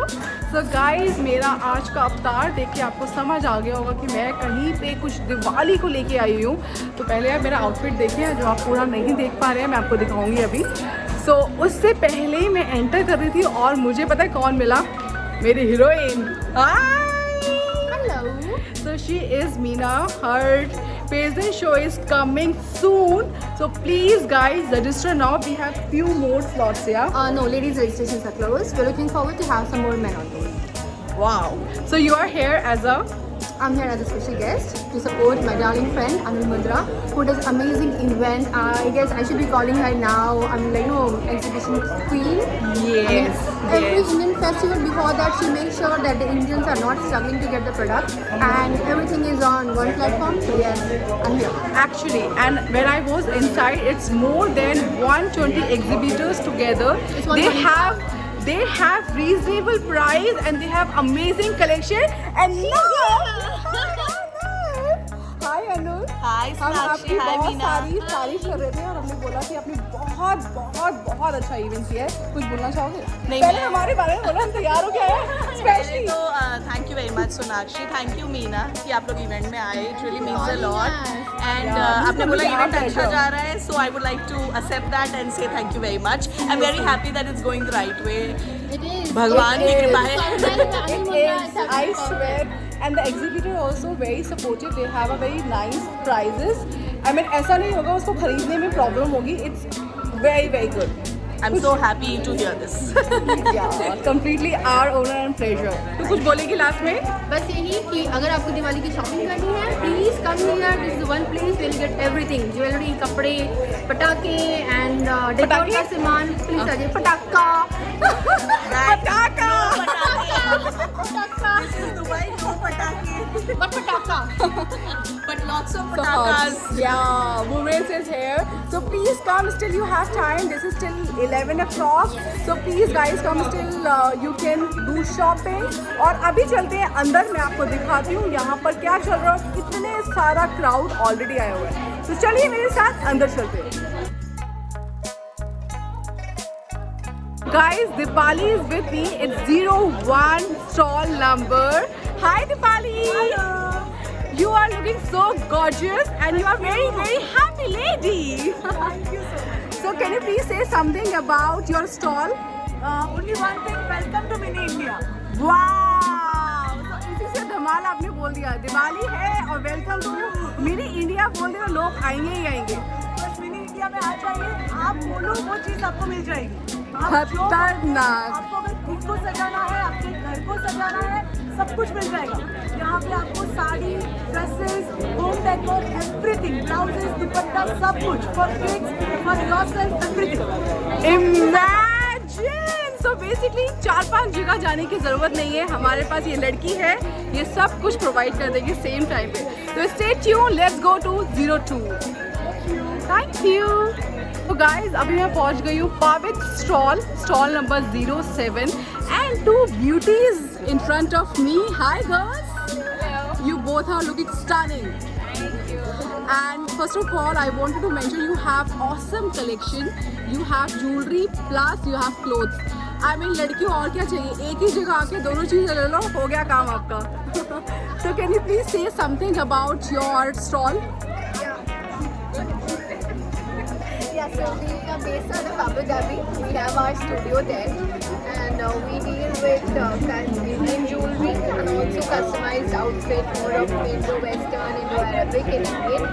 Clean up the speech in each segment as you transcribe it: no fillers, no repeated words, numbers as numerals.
So guys, मेरा आज का अवतार देख के आपको समझ आ गया होगा कि मैं कहीं पे कुछ दिवाली को लेके आई हूँ। तो पहले आप मेरा आउटफिट देखिए, जो आप पूरा नहीं देख पा रहे हैं, मैं आपको दिखाऊंगी अभी। सो उससे पहले ही मैं एंटर कर रही थी और मुझे पता है कौन मिला, मेरी heroine. Hello. So she is Meena. Her pageant show is coming soon. So please guys register now. We have few more slots here. No, ladies registrations are closed. We're looking forward to have some more men on board. Wow. So you are here as a... I'm here as a special guest to support my darling friend Anu Mudra, who does amazing event. I guess I should be calling her now. I'm like, exhibition queen. Yes. Every Indian festival before that, she makes sure that the Indians are not struggling to get the product, and everything is on one platform. So yes, I'm here. Actually, and when I was inside, it's more than 120 exhibitors together. It's 125. They have reasonable price and they have amazing collection. And Hi Anu. हाय हम आपकी साक्षी, हाय बहुत मीना। सारी तारीफ कर रहे थे और हमने बोला कि आपने बहुत बहुत बहुत अच्छा इवेंट किया है। कुछ बोलना चाहोगे? नहीं, पहले मैं- हमारे बारे में बोलो, हम तैयार हो गए हैं स्पेशली। तो thank you very much Sonakshi, thank you Meena कि आप लोग इवेंट में आए। It really means a lot. And Yeah, आपने बोला मुझे इवेंट आप अच्छा pleasure. जा रहा है, so I would like to accept that and say thank you very much. I am very happy that it's going the right way. It is. भगवान की कृपा है। It is, I swear. And the exhibitor also very supportive. They have a very nice prizes. I mean, ऐसा नहीं होगा उसको खरीदने में प्रॉब्लम होगी. It's very very good. I am so happy to hear this. Yeah, completely our honor and pleasure. तो कुछ बोलेगी लास्ट में? बस यही कि अगर आपको दिवाली की शॉपिंग करनी है, please come here. This is one place where you get everything. Jewellery, कपड़े, पटाखे एंड डेकोर पटाखे? का सामान. प्लीज आ जाइए. पटाखा. पटाखा. पटाखा. दुबई नो पटाखे, But पटाखा. But lots of So पटाखास। yeah, Women's is here. So please come. Still you have time. This is till 11 o'clock. So please guys come. Still you can do shopping. और अभी चलते हैं अंदर. मैं आपको दिखाती हूँ यहाँ पर क्या चल रहा है. कितने सारा क्राउड ऑलरेडी आया हुआ है. तो चलिए मेरे साथ अंदर चलते हैं. Guys, Dipali is with me. It's 01 stall number. Hi Dipali. Hello. You are looking so gorgeous and you are very very happy lady. Thank you so much. So can you please say something about your stall? Only one thing, welcome to Mini India. Wow! So इसी से धमाल आपने बोल दिया. दिवाली है और welcome to mini India बोल दिया, लोग आएंगे ही आएंगे. बस मिनी इंडिया में आ जाइए, आप बोलो वो चीज़ आपको मिल जाएगी। आप जो खतरनाक. आपको अगर खुद को सजाना है, अपने घर को सजाना है, सब कुछ मिल जाएगा। यहाँ पे आपको sari, dresses, home decor, everything, blouses, दुपट्टा, सब कुछ for kids, for yourself, everything. Imagine! So basically 4-5 जगह जाने की ज़रूरत नहीं है. हमारे पास ये लड़की है, ये सब कुछ प्रोवाइड कर देगी सेम टाइम पे. तो stay tuned, let's go to 02. Thank you. तो guys, अभी मैं पहुंच गई हूँ पावित stall number 07 and two beauties in front of me. Hi girls. Hello. You both are looking stunning. Thank you. And first of all, I wanted to mention you have awesome collection. You have jewelry plus you have clothes. I mean, लड़कियों और क्या चाहिए? एक ही जगह आके दोनों चीज़ें ले लो, हो गया काम आपका. So can you please say something about your stall? Yeah, so we are based out of Abu Dhabi. We have our studio there, and we deal with Indian jewelry and also customized outfit, more of Indo-Western, Indo-Arabic, and Indian.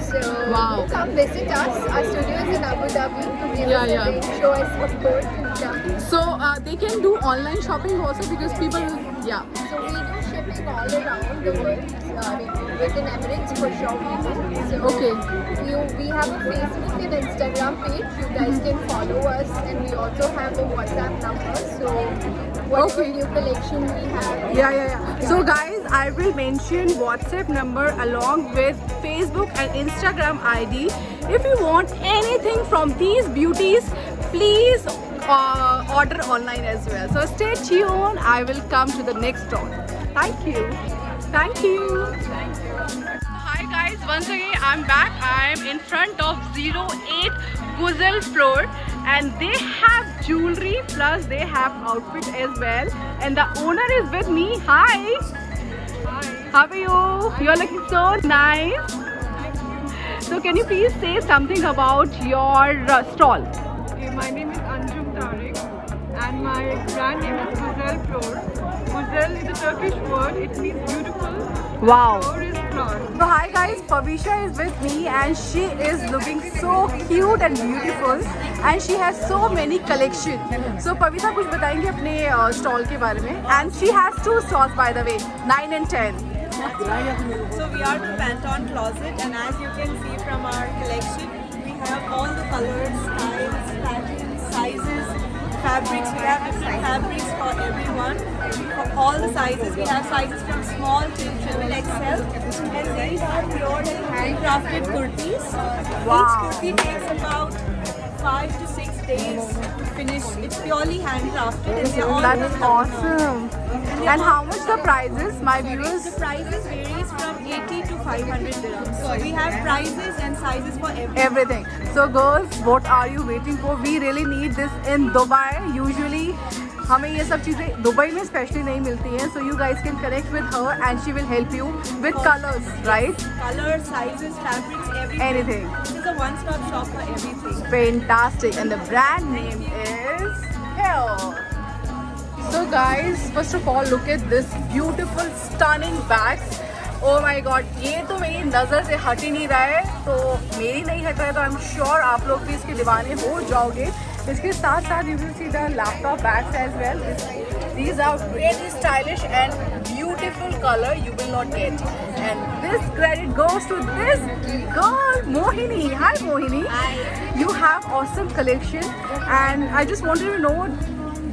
So Wow. come visit us. Our studio is in Abu Dhabi. Give Yeah, us yeah. a ring, show us support. Yeah. So they can do online shopping also because people, yeah. So we do shipping all around the world. Within Emirates for sure we do. So Okay. we have a Facebook and Instagram page. You guys can follow us, and we also have a WhatsApp number. So whatever Okay. new collection we have. Yeah. So guys, I will mention WhatsApp number along with Facebook and Instagram ID. If you want anything from these beauties, please order online as well. So stay tuned. I will come to the next stall. Thank you. Thank you. Hi Hi guys, once again I'm back. I'm in front of 08 Guzel floor and they have jewelry plus they have outfit as well. And the owner is with me. Hi. Hi. How are you? You're looking so nice. So can you please say something about your stall? Okay, my name is Anjum Tariq and my brand name is Guzel Floor. Guzel is a Turkish word, it means beautiful. Wow. Floor is flower. So hi guys, Pavisha is with me and she is looking so cute and beautiful and she has so many collection. So Pavisha कुछ बताएंगे अपने stall के बारे में and she has 2 stalls by the way, 9 and 10. So we are the Pantone closet, and as you can see from our collection, we have all the colors, styles, patterns, sizes, fabrics. We have different fabrics for everyone. For all the sizes, we have sizes from small to triple XL. And these are purely handcrafted kurtis. Wow. Each kurti takes about 5 to 6 days to finish. It's purely handcrafted, and they are all That is awesome. And how much the prices, my viewers? The prices varies from 80 to 500 dirhams. So we have prices and sizes for everything. Everything. So girls, what are you waiting for? We really need this in Dubai. Usually हमें ये सब चीज़ें Dubai में specially नहीं मिलती हैं. So you guys can connect with her and she will help you with colors, right? Colors, sizes, fabrics, everything. Anything. This is a one-stop shop for everything. Fantastic. And the brand name is Hell. So guys, first of all, look at this beautiful, stunning bags. Oh my God, ये तो मेरी नज़र से हट ही नहीं रहा है. तो मेरी नहीं हट रहा है तो I'm sure आप लोग भी इसके दीवाने हो जाओगे. इसके साथ साथ you will see the laptop bags as well. These are really stylish and beautiful color you will not get. And this credit goes to this girl, Mohini. Hi Mohini. Hi. You have awesome collection and I just wanted to know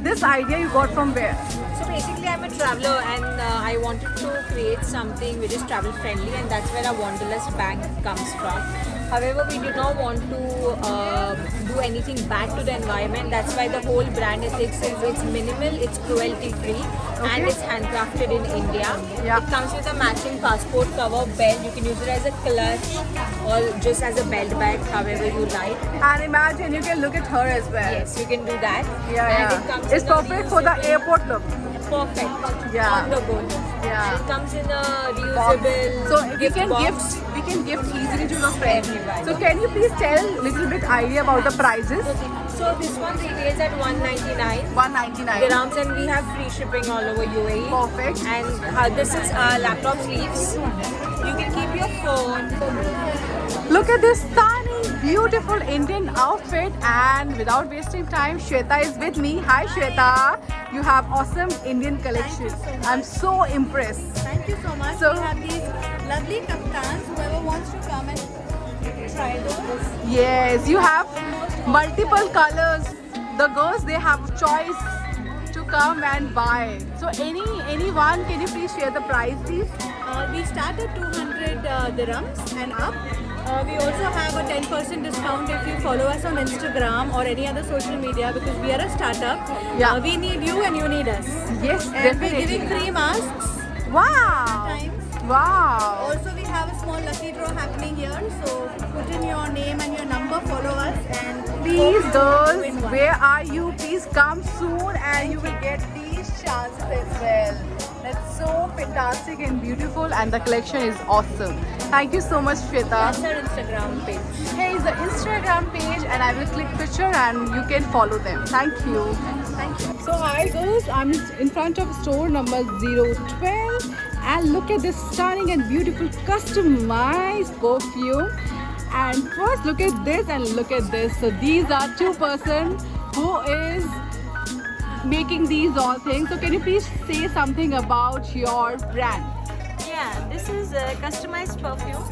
this idea you got from where? So basically, I'm a traveler, and I wanted to create something which is travel friendly, and that's where our Wanderlust bag comes from. However, we did not want to do anything bad to the environment. That's why the whole brand ethics is it's minimal, it's cruelty free, and it's handcrafted in India. Yeah. It comes with a matching passport cover, belt. You can use it as a clutch or just as a belt bag, however you like. And imagine you can look at her as well. Yes, you can do that. Yeah, And yeah. it comes It's in a perfect for the reusable- airport look. Perfect. Yeah. On the go. Yeah. And it comes in a Box. reusable So we gift can box. we can gift easily to the friends. Everyone. So can you please tell little bit idea about the prices? Okay. So this one retails at 199 199. dirhams, and we have free shipping all over UAE. Perfect. And this is laptop sleeves. You can keep your phone. Look at this stunning, beautiful Indian outfit. And without wasting time, Shweta is with me. Hi Shweta. You have awesome Indian collection. I'm so impressed. Thank you so much. So- we have these lovely kaftans. Whoever wants to come and try those. Yes, you have multiple colors. The girls, they have choice to come and buy. So anyone, can you please share the price please? We start at 200 dirhams and up. We also have a 10% discount if you follow us on Instagram or any other social media because we are a startup. Yeah. We need you and you need us. Yes, And we're definitely. giving free masks. Wow. Times. Wow. Also, we have a small lucky draw happening here. So put in your name and your number, follow us, and Please hope you girls, win one. where are you? Please come soon and you will get these chances as well. That's so fantastic and beautiful and the collection is awesome. Thank you so much Shweta. That's our Instagram page. Here is the Instagram page and I will click picture and you can follow them. Thank you. Thank you. So hi girls, I'm in front of store number 012 and look at this stunning and beautiful customized perfume. And first look at this and look at this. So these are 2-person who is making these all things. So can you please say something about your brand? Yeah, this is a customized perfume.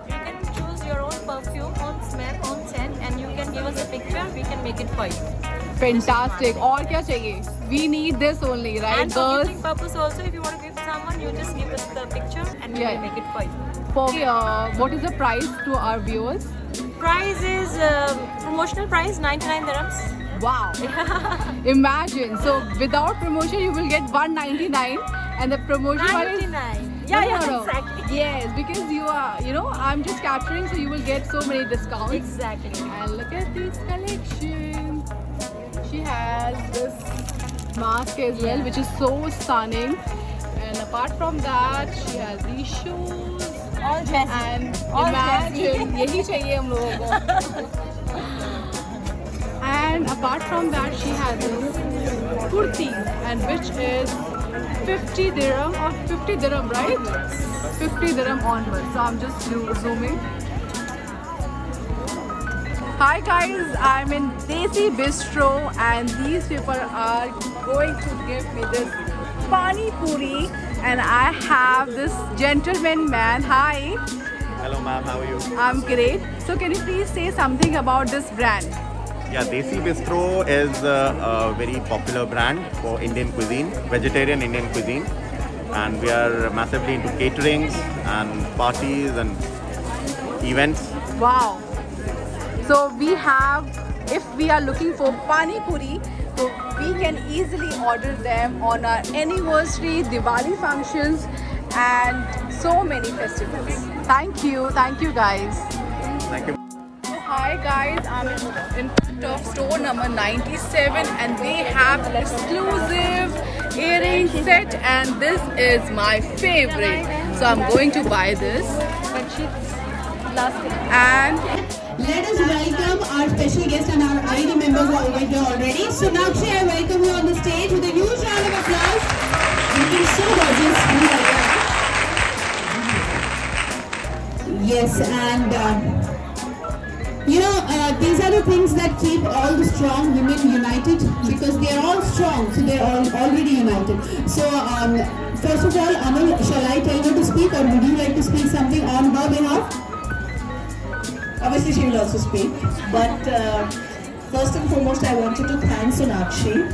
You can choose your own perfume, own smell, own scent, and you can give us a picture. We can make it for you. Fantastic. और क्या चाहिए? We need this only, right And for girls? gifting purpose also, if you want to gift someone, you just give us the picture and we Yeah. will make it for you. For what is the price to our viewers? Price is promotional price 99 dirhams. Wow. Imagine. So without promotion you will get 199 and the promotion one is 99. No. Yes, because you are, I'm just capturing, so you will get so many discounts. Exactly. And look at this collection. She has this mask as well, which is so stunning. And apart from that, she has these shoes. All dressy. And All imagine, यही चाहिए हम लोगों को. And apart from that, she has this kurti, and which is 50 dirham or 50 dirham, right? 50 dirham onwards. So I'm just zooming. Hi guys, I'm in Desi Bistro, and these people are going to give me this pani puri, and I have this gentleman man. Hi. Hello ma'am, how are you? I'm great. So can you please say something about this brand? Yeah, Desi Bistro is a very popular brand for Indian cuisine, vegetarian Indian cuisine. And we are massively into caterings and parties and events. Wow. So we have, if we are looking for pani puri, so we can easily order them on our anniversary, Diwali functions, and so many festivals. Thank you guys. Thank you. So hi guys, I'm in front of store number 97, and they have exclusive earring set, and this is my favorite. So I'm going to buy this. And let us welcome our special guest, and our ID members are over here already. Sonakshi, I welcome you on the stage with a huge round of applause. Looking so gorgeous. Yes, and these are the things that keep all the strong women united, because they are all strong, so they are all already united. So first of all, Amal, shall I tell her to speak, or would you like to speak something on her behalf? Obviously, she will also speak, but first and foremost, I wanted to thank Sonakshi.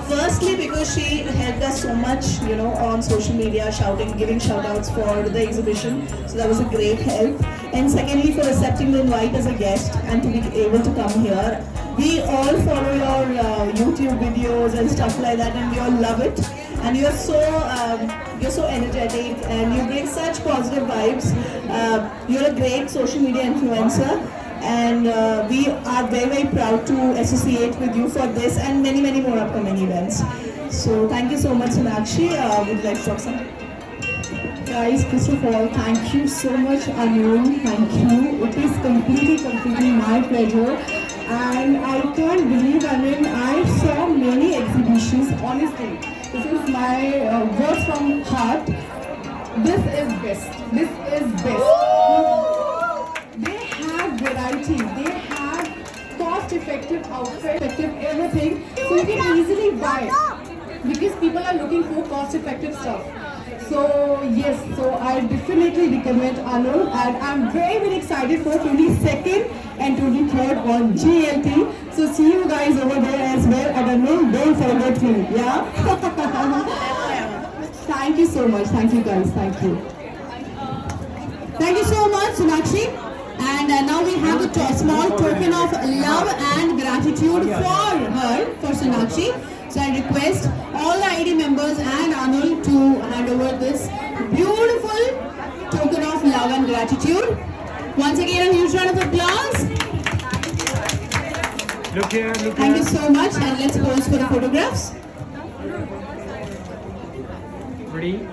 Firstly, because she helped us so much, on social media, giving shout-outs for the exhibition. So that was a great help. And secondly, for accepting the invite as a guest and to be able to come here. We all follow your YouTube videos and stuff like that, and we all love it. And you're so energetic, and you bring such positive vibes. You're a great social media influencer, and we are very, very proud to associate with you for this and many, many more upcoming events. So thank you so much, Sonakshi. Would you like to talk some? Guys, first of all, thank you so much, Anul. Thank you. It is completely my pleasure. And I can't believe, I saw many exhibitions, honestly. This is my words from heart. This is best. This is best. They have variety. They have cost-effective outfit, effective everything. So you can easily buy, because people are looking for cost-effective stuff. So yes, so I definitely recommend Anul, and I'm very, very excited for 22nd and 23rd on GLT. So see you guys over there as well. And Anul, don't forget me, yeah? Thank you so much. Thank you guys. Thank you. Thank you so much, Sonakshi. And now we have a small token of love and gratitude for her, for Sonakshi. So I request all the ID members and Anul to hand over this beautiful token of love and gratitude. Once again, a huge round of applause. Look here, Thank you so much, and let's pose for the photographs. Ready?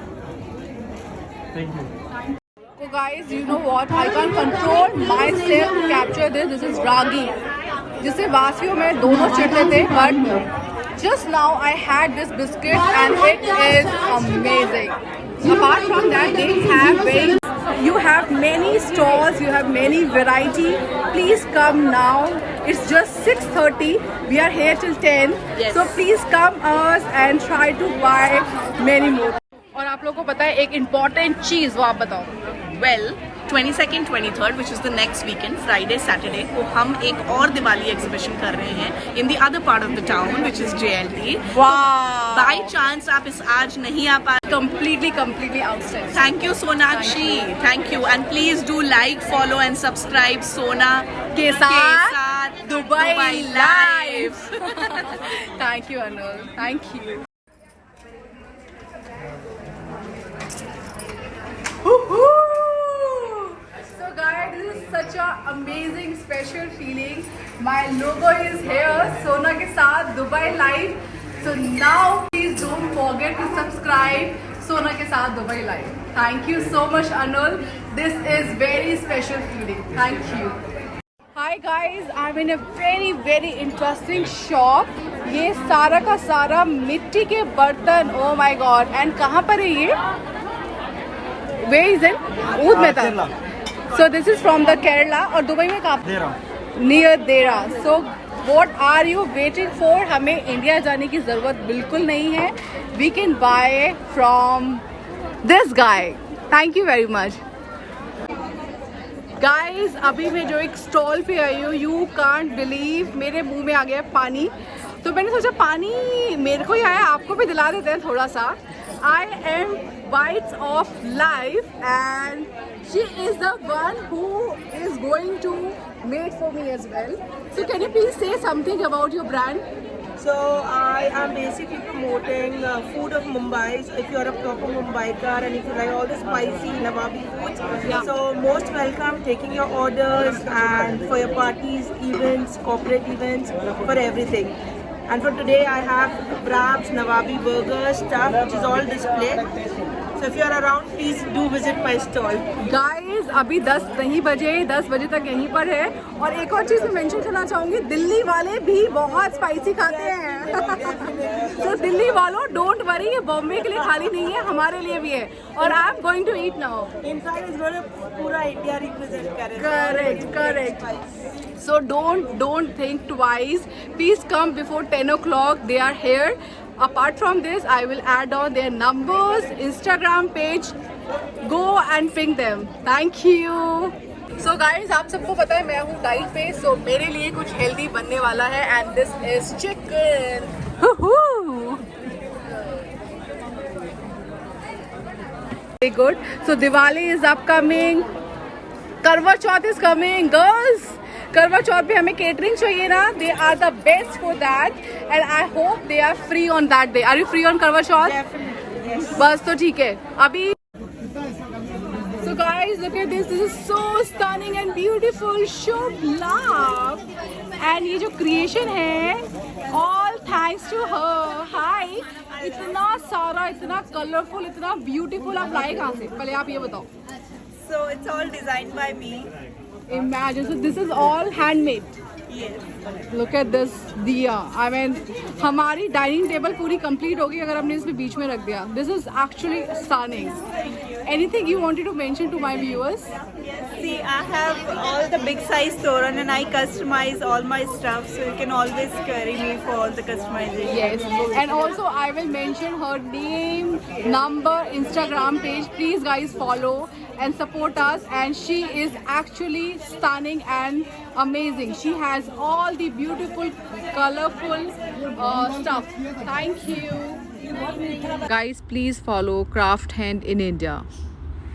Thank you. so guys, you know what? I can't control myself to capture this. This is ragi, जिसे वासियों में दोनों चिढ़ते थे, but just now I had this biscuit and it is amazing. Apart from that, you have many stalls, you have many variety. Please come now. It's just 6:30. We are here till 10. Yes. So please come us and try to buy many more. और आप लोगों को पता है एक important चीज़, वो आप बताओ. Well, 22nd, 23rd, which is the next weekend, Friday, Saturday, को हम एक और दिवाली एग्जीबिशन कर रहे हैं in the other part of the town, which is JLT. Wow! By chance आप इस आज नहीं आ पा. Completely outstanding. Thank you, Sonakshi. Thank you, and please do like, follow, and subscribe Sona के साथ Dubai Live. Thank you, Anul. Thank you. special feeling. My logo is here, Sona ke saath Dubai Live. So now please don't forget to subscribe Sona ke saath Dubai Live. Thank you so much, Anul. This is very special feeling. Thank you. Hi guys, I'm in a very interesting shop. ये सारा का सारा मिट्टी के बर्तन. Oh my god. And कहाँ पर है ये? Where is it? Oud Mehta. So this is from the Kerala. और दुबई में कहाँ? Dera. Near Dera. So what are you waiting for? हमें इंडिया जाने की ज़रूरत बिल्कुल नहीं है. We can buy from this guy. Thank you very much. Guys, अभी मैं जो एक स्टॉल पे आई हूँ, you can't believe, मेरे मुंह में आ गया पानी. तो मैंने सोचा पानी मेरे को ही आया, आपको भी दिला देते हैं थोड़ा सा. I am Bites of Life and she is the one who is going to make for me as well. So can you please say something about your brand? So I am basically promoting food of Mumbai. So if you're a proper Mumbaiker and if you like all the spicy Nawabi foods, so most welcome taking your orders and for your parties, events, corporate events, for everything. And for today I have wraps, Nawabi burgers, stuff which is all displayed. So if you are around, please do visit my stall. Guys, अभी 10 नहीं बजे, 10 बजे तक यहीं पर है. और एक और चीज़ मैं मेंशन करना चाहूँगी, दिल्ली वाले भी बहुत स्पाइसी खाते हैं. तो दिल्ली वालों डोंट वरी, ये बॉम्बे के लिए खाली नहीं है, हमारे लिए भी है. और I am going to eat now. In fact, it's going to पूरा India represent करेगा. Correct. So don't think twice. Please come before 10 o'clock. They are here. Apart from this, I will add on their numbers, Instagram page. Go and ping them. Thank you. So guys, आप सबको पता है मैं हूँ diet पे, so मेरे लिए कुछ हेल्दी बनने वाला है and this is chicken. Very good. So Diwali is upcoming. Karwa Chauth is coming, girls. करवा चौथ पे हमें केटरिंग चाहिए ना. They are the best for that and I hope they are free on that day. Are you free on Karva Chauth? बस तो ठीक है अभी. So guys, look at this. This is so stunning and beautiful. Shubh Love. And ये जो creation है, all thanks to her. Hi. इतना सारा, इतना colorful, इतना beautiful. आप लाए कहाँ से? पहले आप ये बताओ. So it's all designed by me. Imagine, so this is all handmade. Yes. Look at this diya. I mean, हमारी डाइनिंग टेबल पूरी कंप्लीट होगी अगर हमने इसमें बीच में रख दिया. This is actually stunning. Anything you wanted to mention to my viewers? Yes. See, I have all the big size toran and I customize all my stuff, so you can always query me for all the customization. Yes. And also I will mention her name, number, Instagram page. Please guys follow and support us. And she is actually stunning and amazing. She has all the beautiful, colorful stuff. Thank you. Guys, please follow Craft Hand in India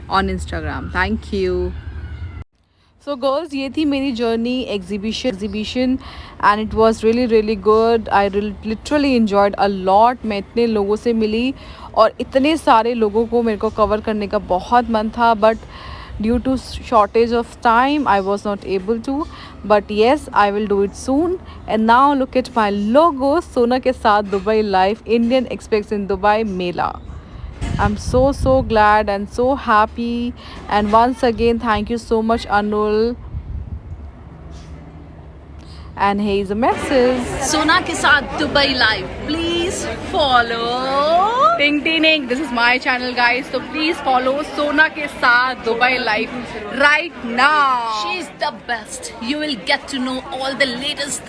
on Instagram. Thank you. So girls, ये थी मेरी journey exhibition and it was really good. I literally enjoyed a lot. मैं इतने लोगों से मिली और इतने सारे लोगों को मेरे को cover करने का बहुत मन था, but due to shortage of time I was not able to. But yes, I will do it soon. And now look at my logo, Sona ke saath Dubai Live, Indian Express in Dubai Mela. I'm so glad and so happy. And once again, thank you so much, Anul. And here is a message. Sona ke saath Dubai Live. Please follow. Ting ting. This is my channel, guys. So please follow Sona ke saath Dubai Live right now. She's the best. You will get to know all the latest